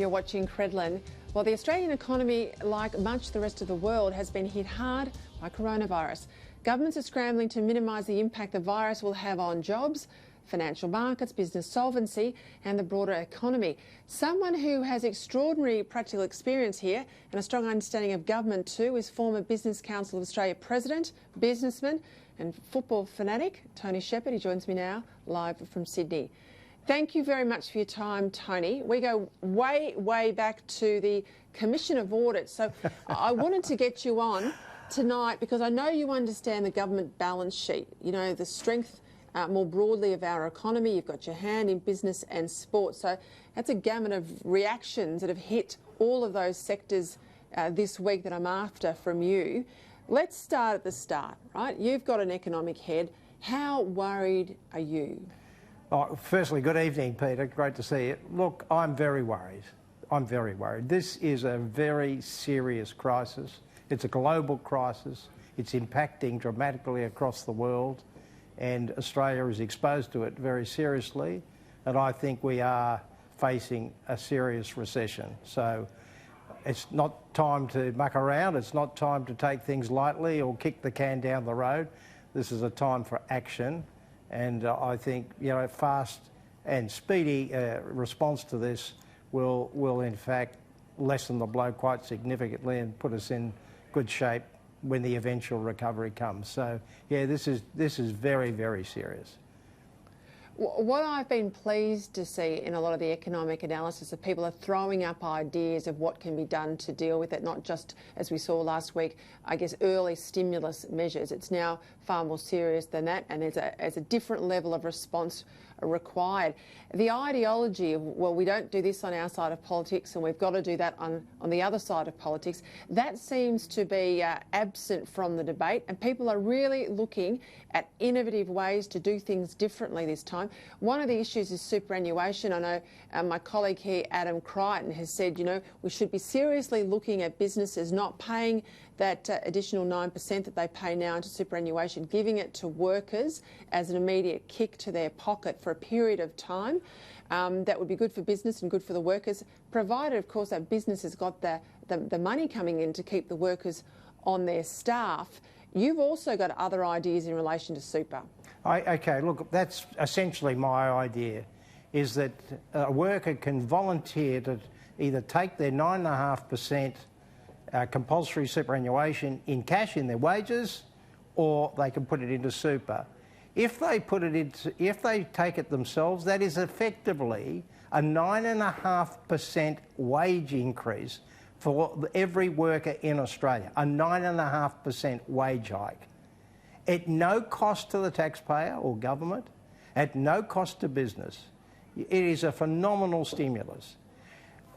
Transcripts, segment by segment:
You're watching Credlin. Well, the Australian economy, like much of the rest of the world, has been hit hard by coronavirus. Governments are scrambling to minimise the impact the virus will have on jobs, financial markets, business solvency and the broader economy. Someone who has extraordinary practical experience here and a strong understanding of government too is former Business Council of Australia President, businessman and football fanatic, Tony Shepard. He joins me now live from Sydney. Thank you very much for your time, Tony. We go way, way back to the Commission of Audit. So I wanted to get you on tonight because I know you understand the government balance sheet, you know, the strength more broadly of our economy. You've got your hand in business and sport. So that's a gamut of reactions that have hit all of those sectors this week that I'm after from you. Let's start at the start, right? You've got an economic head. How worried are you? Oh, firstly, good evening, Peter. Great to see you. Look, I'm very worried. I'm very worried. This is a very serious crisis. It's a global crisis. It's impacting dramatically across the world, and Australia is exposed to it very seriously, and I think we are facing a serious recession. So it's not time to muck around. It's not time to take things lightly or kick the can down the road. This is a time for action. And I think, you know, fast and speedy response to this will in fact lessen the blow quite significantly and put us in good shape when the eventual recovery comes. So yeah, this is very, very serious. What I've been pleased to see in a lot of the economic analysis of people are throwing up ideas of what can be done to deal with it, not just, as we saw last week, I guess, early stimulus measures. It's now far more serious than that, and there's a different level of response required. The ideology of, well, we don't do this on our side of politics and we've got to do that on the other side of politics, that seems to be absent from the debate, and people are really looking at innovative ways to do things differently this time. One of the issues is superannuation. I know my colleague here, Adam Crichton, has said, you know, we should be seriously looking at businesses not paying that additional 9% that they pay now into superannuation, giving it to workers as an immediate kick to their pocket for a period of time. That would be good for business and good for the workers, provided, of course, that business has got the money coming in to keep the workers on their staff. You've also got other ideas in relation to super. Okay, look, that's essentially my idea, is that a worker can volunteer to either take their 9.5% compulsory superannuation in cash in their wages, or they can put it into super. If they take it themselves, that is effectively a 9.5% wage increase for every worker in Australia, a 9.5% wage hike. At no cost to the taxpayer or government, at no cost to business. It is a phenomenal stimulus.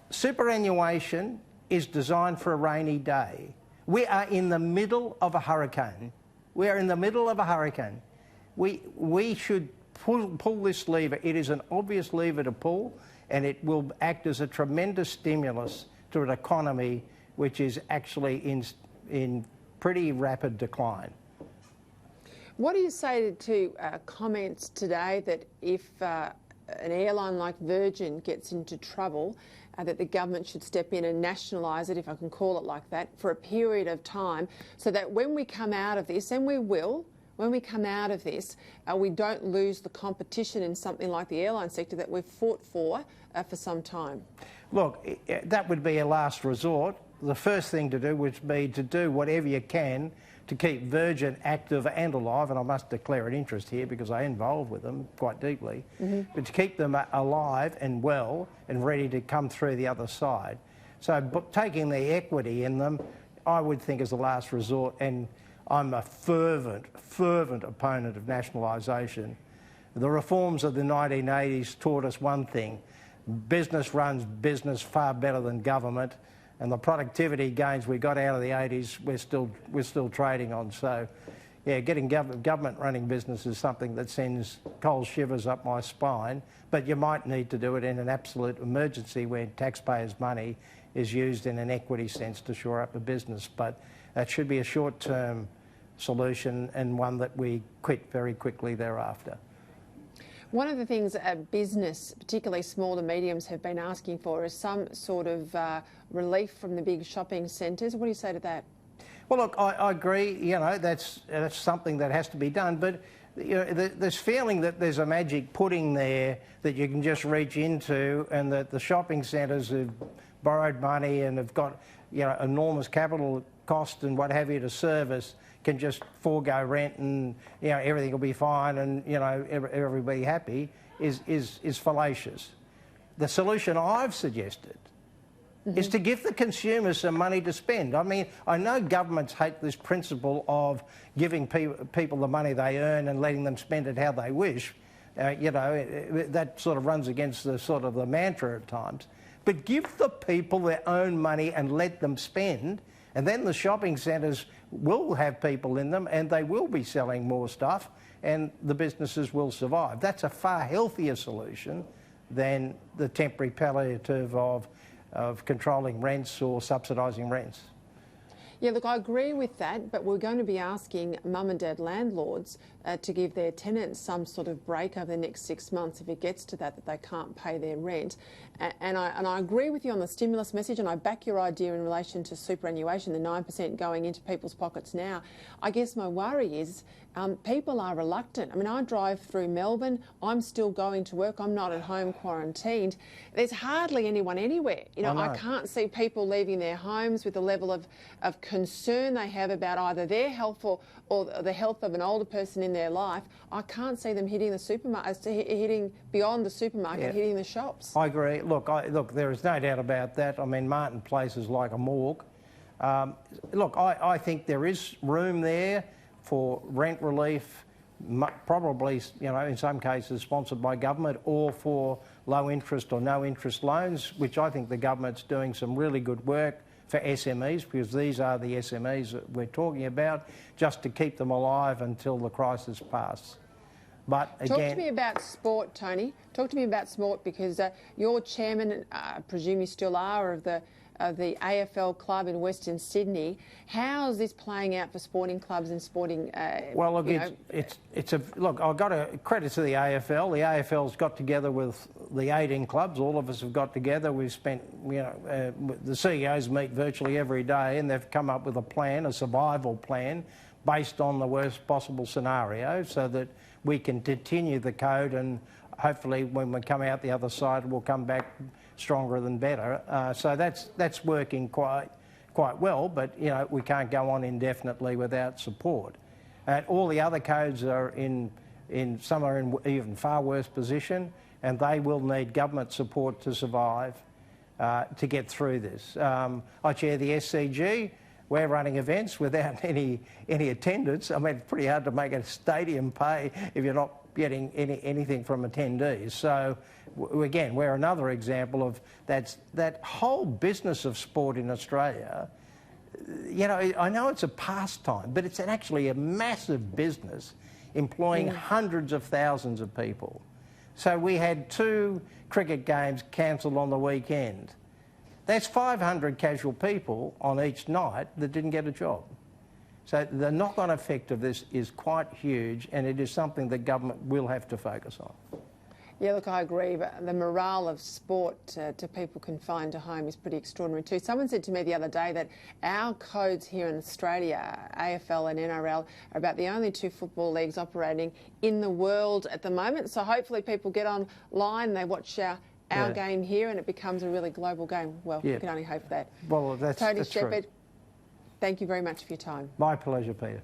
Superannuation is designed for a rainy day. We are in the middle of a hurricane. We are in the middle of a hurricane. We should pull this lever. It is an obvious lever to pull, and it will act as a tremendous stimulus to an economy which is actually in pretty rapid decline. What do you say to comments today that if an airline like Virgin gets into trouble, that the government should step in and nationalise it, if I can call it like that, for a period of time, so that when we come out of this, and we will, when we come out of this, we don't lose the competition in something like the airline sector that we've fought for some time? Look, that would be a last resort. The first thing to do would be to do whatever you can to keep Virgin active and alive, and I must declare an interest here because I am involved with them quite deeply, but to keep them alive and well and ready to come through the other side. So taking the equity in them, I would think, is the last resort, and I'm a fervent opponent of nationalisation. The reforms of the 1980s taught us one thing: business runs business far better than government, and the productivity gains we got out of the 80s we're still trading on. So yeah, getting government running business is something that sends cold shivers up my spine, but you might need to do it in an absolute emergency where taxpayers' money is used in an equity sense to shore up a business. But that should be a short-term solution, and one that we quit very quickly thereafter. One of the things business, particularly small to mediums, have been asking for is some sort of relief from the big shopping centres. What do you say to that? Well, look, I agree. You know, that's something that has to be done. But you know, this feeling that there's a magic pudding there that you can just reach into, and that the shopping centres have borrowed money and have got, you know, enormous capital cost and what have you to service, can just forego rent and, you know, everything will be fine and, you know, everybody happy is fallacious. The solution I've suggested is to give the consumers some money to spend. I mean, I know governments hate this principle of giving people the money they earn and letting them spend it how they wish. You know, that sort of runs against the sort of the mantra at times. But give the people their own money and let them spend, and then the shopping centres will have people in them and they will be selling more stuff and the businesses will survive. That's a far healthier solution than the temporary palliative of controlling rents or subsidising rents. Yeah, look, I agree with that, but we're going to be asking mum and dad landlords to give their tenants some sort of break over the next 6 months if it gets to that they can't pay their rent. And I agree with you on the stimulus message, and I back your idea in relation to superannuation, the 9% going into people's pockets now. I guess my worry is people are reluctant. I mean, I drive through Melbourne. I'm still going to work. I'm not at home quarantined. There's hardly anyone anywhere. You know, I can't see people leaving their homes with the level of concern they have about either their health or the health of an older person in their life. I can't see them hitting the supermarket, hitting beyond the supermarket, hitting the shops. I agree. Look, there is no doubt about that. I mean, Martin Place is like a morgue. Look, I think there is room there for rent relief, probably, you know, in some cases sponsored by government, or for low interest or no interest loans, which I think the government's doing some really good work for SMEs, because these are the SMEs that we're talking about, just to keep them alive until the crisis passes. But again, talk to me about sport, Tony. Talk to me about sport, because you're chairman, I presume you still are, of the AFL club in Western Sydney. How is this playing out for sporting clubs and sporting? Well, look, look. I've got to credit to the AFL. The AFL's got together with the 18 clubs. All of us have got together. We've spent, you know, the CEOs meet virtually every day, and they've come up with a plan, a survival plan, based on the worst possible scenario, so that we can continue the code, and hopefully, when we come out the other side, we'll come back stronger than better. So that's working quite well, but you know, we can't go on indefinitely without support. All the other codes are in some are in even far worse position, and they will need government support to survive, to get through this. I chair the SCG. We're running events without any attendance. I mean, it's pretty hard to make a stadium pay if you're not getting anything from attendees. So again, we're another example of that whole business of sport in Australia. You know, I know it's a pastime, but it's actually a massive business employing hundreds of thousands of people. So we had 2 cricket games cancelled on the weekend. That's 500 casual people on each night that didn't get a job. So the knock-on effect of this is quite huge, and it is something that government will have to focus on. Yeah, look, I agree, but the morale of sport to people confined to home is pretty extraordinary too. Someone said to me the other day that our codes here in Australia, AFL and NRL, are about the only 2 football leagues operating in the world at the moment. So hopefully people get online, they watch our game here, and it becomes a really global game. Well, we can only hope for that. Well, that's Tony Shepard, thank you very much for your time. My pleasure, Peter.